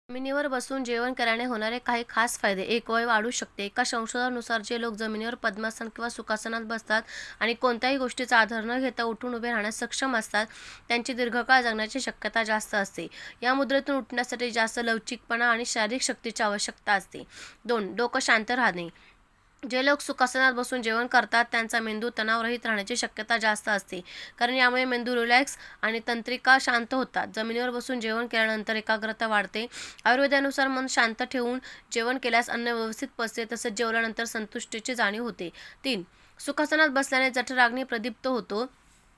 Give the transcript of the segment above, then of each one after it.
जमिनीवर बसून जेवण केल्याने होणारे काही खास फायदे. एक, वय वाढू शकते. एका संशोधनानुसार जे लोक जमिनीवर पद्मासन किंवा सुखासनात बसतात आणि कोणत्याही गोष्टीचा आधार न घेता उठून उभे राहण्यास सक्षम असतात, त्यांची दीर्घकाळ जगण्याची शक्यता जास्त असते. या मुद्रेतून उठण्यासाठी जास्त लवचिकपणा आणि शारीरिक शक्तीची आवश्यकता असते. 2, डोकं शांत राहणे. जे लोक सुखासनात बसून जेवण करतात त्यांचा मेंदू तणावरहित राहण्याची शक्यता जास्त असते, कारण यामुळे मेंदू रिलॅक्स आणि तंत्रिका शांत होतात. जमिनीवर बसून जेवण केल्यानंतर एकाग्रता वाढते. आयुर्वेदानुसार मन शांत ठेवून जेवण केल्यास अन्न व्यवस्थित पचते, तसेच जेवल्यानंतर संतुष्टीची जाणीव होते. 3, सुखासनात बसल्याने जठराग्नी प्रदीप्त होतो,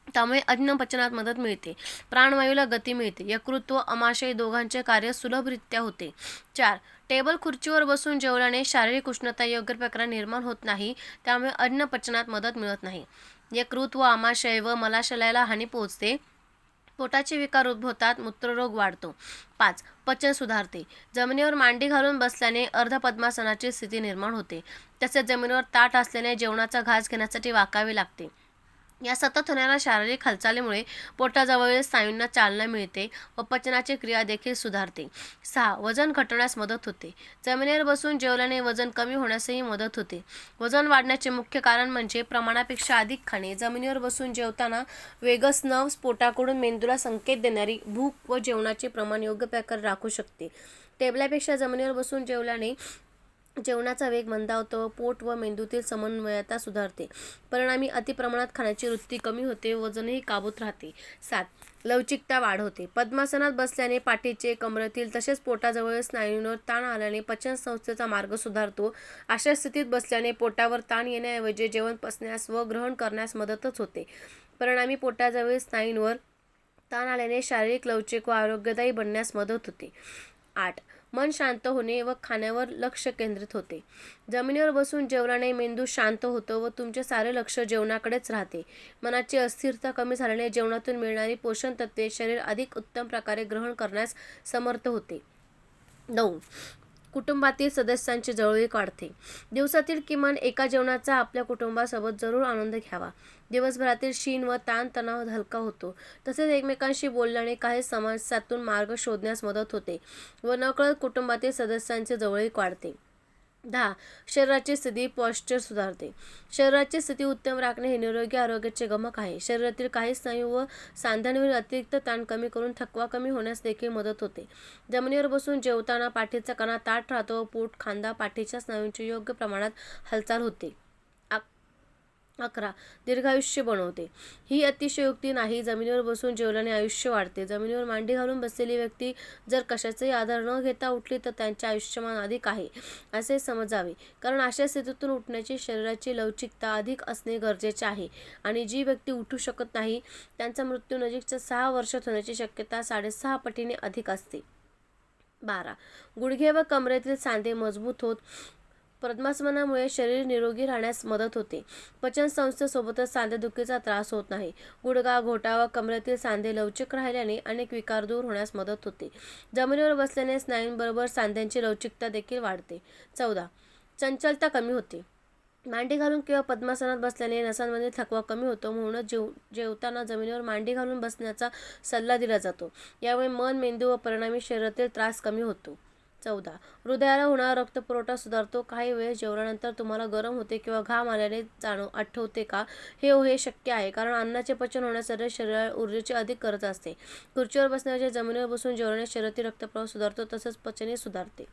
त्यामुळे अन्न पचनात मदत मिळते. प्राणवायूला गती मिळते. यकृत व आमाशय दोघांचे कार्य सुलभरित्या होते. 4, टेबल खुर्चीवर बसून जेवल्याने शारीरिक उष्णता योग्य प्रकारे निर्माण होत नाही, त्यामुळे अन्न पचनात मदत मिळत नाही. यकृत व आमाशय व मलाशयाला हानी पोहोचते. पोटाचे विकार उद्भवतात. मूत्ररोग वाढतो. 5, पचन सुधारते. जमिनीवर मांडी घालून बसल्याने अर्धपद्मासनाची स्थिती निर्माण होते. तसेच जमिनीवर ताट असल्याने जेवणाचा घास घेण्यासाठी वाकावे लागते. या सतत होणाऱ्या शारीरिक हालचालीमुळे पोटाजवळील स्नायूंना चालना मिळते व पचनाची क्रिया देखील सुधारते. 6, वजन घटवण्यास मदत होते. जमिनीवर बसून जेवल्याने वजन कमी होण्यासही मदत होते. वजन वाढण्याचे मुख्य कारण म्हणजे प्रमाणापेक्षा अधिक खाणे. जमिनीवर बसून जेवताना वेगस नर्व्स पोटाकडून मेंदूला संकेत देणारी भूक व जेवणाचे प्रमाण योग्य प्रकारे राखू शकते. टेबलापेक्षा जमिनीवर बसून जेवल्याने जेवणाचा वेग मंदावतो व पोट व मेंदूतील समन्वयता सुधारते. परिणामी अतिप्रमाणात खाण्याची वृत्ती कमी होते, वजनही काबूत राहते. 7, लवचिकता वाढवते. पद्मासनात बसल्याने पाठीचे, कमरेतील तसेच पोटाजवळील स्नायूंवर ताण आल्याने पचनसंस्थेचा मार्ग सुधारतो. अशा स्थितीत बसल्याने पोटावर ताण येण्याऐवजी जेवण पचण्यास व ग्रहण करण्यास मदतच होते. परिणामी पोटाजवळील स्नायूंवर ताण आल्याने शारीरिक लवचिक व आरोग्यदायी बनण्यास मदत होते. 8, मन शांत होणे व खाण्यावर लक्ष केंद्रित होते. जमिनीवर बसून जेवल्याने मेंदू शांत होतो व तुमचे सारे लक्ष जेवणाकडेच राहते. मनाची अस्थिरता कमी झाल्याने जेवणातून मिळणारी पोषण तत्त्वे शरीर अधिक उत्तम प्रकारे ग्रहण करण्यास समर्थ होते. 9, कुटुंबातील सदस्यांची जवळीक वाढते. दिवसातील किमान एका जेवणाचा आपल्या कुटुंबासोबत जरूर आनंद घ्यावा. दिवसभरातील शीण व ताण-तणाव हलका होतो. तसेच एकमेकांशी बोलल्याने काही समस्यांतून मार्ग शोधण्यास मदत होते व नकळत कुटुंबातील सदस्यांची जवळीक वाढते. 10, शरीराची स्थिती पॉश्चर सुधारते. शरीराची स्थिती उत्तम राखणे हे निरोगी आरोग्याचे गमक आहे. शरीरातील काही स्नायू व सांध्यांवरील अतिरिक्त ताण कमी करून थकवा कमी होण्यास देखील मदत होते. जमिनीवर बसून जेवताना पाठीचा कणा ताठ राहतो व पोट, खांदा, पाठीच्या स्नायूंची योग्य प्रमाणात हालचाल होते. 11, दीर्घायुष्य बनवते. ही अतिशयोक्ती नाही. जमिनीवर बसून जेवल्याने आयुष्य वाढते. जमिनीवर मांडी घालून बसलेली व्यक्ती जर कशाचाही आधार न घेता उठली तर त्यांचे आयुष्यमान अधिक आहे असे समजावे, कारण अशा स्थितीतून उठण्याची शरीराची लवचिकता अधिक असणे गरजेचे आहे आणि जी व्यक्ती उठू शकत नाही त्यांचा मृत्यू नजीकच्या 6 वर्षात होण्याची शक्यता 6.5 पटीने अधिक असते. 12, गुडघे व कमरेतील सांधे मजबूत होत. पद्मासनामुळे शरीर निरोगी राहण्यास मदत होते. पचनसंस्थेसोबतच सांधेदुखीचा त्रास होत नाही. गुडघा, घोटा व कमरेतील सांधे लवचिक राहिल्याने अनेक विकार दूर होण्यास मदत होते. जमिनीवर बसल्याने स्नायूंबरोबर सांध्यांची लवचिकता देखील वाढते. 14, चंचलता कमी होते. मांडी घालून किंवा पद्मासनात बसल्याने नसांमधील थकवा कमी होतो. म्हणूनच जेवताना जमिनीवर मांडी घालून बसण्याचा सल्ला दिला जातो. यामुळे मन, मेंदू व परिणामी शरीरातील त्रास कमी होतो. 14, हृदयाला होणारा रक्तपुरवठा सुधारतो. काही वेळेस जेवल्यानंतर तुम्हाला गरम होते किंवा घाम आल्याने आठवते का? हे शक्य आहे, कारण अन्नाचे पचन होण्यासाठी शरीराला ऊर्जेची अधिक गरज असते. खुर्चीवर बसण्याऐवजी जमिनीवर बसून जेवल्याने शरीरातील रक्तप्रवाह सुधारतो तसेच पचनही सुधारते.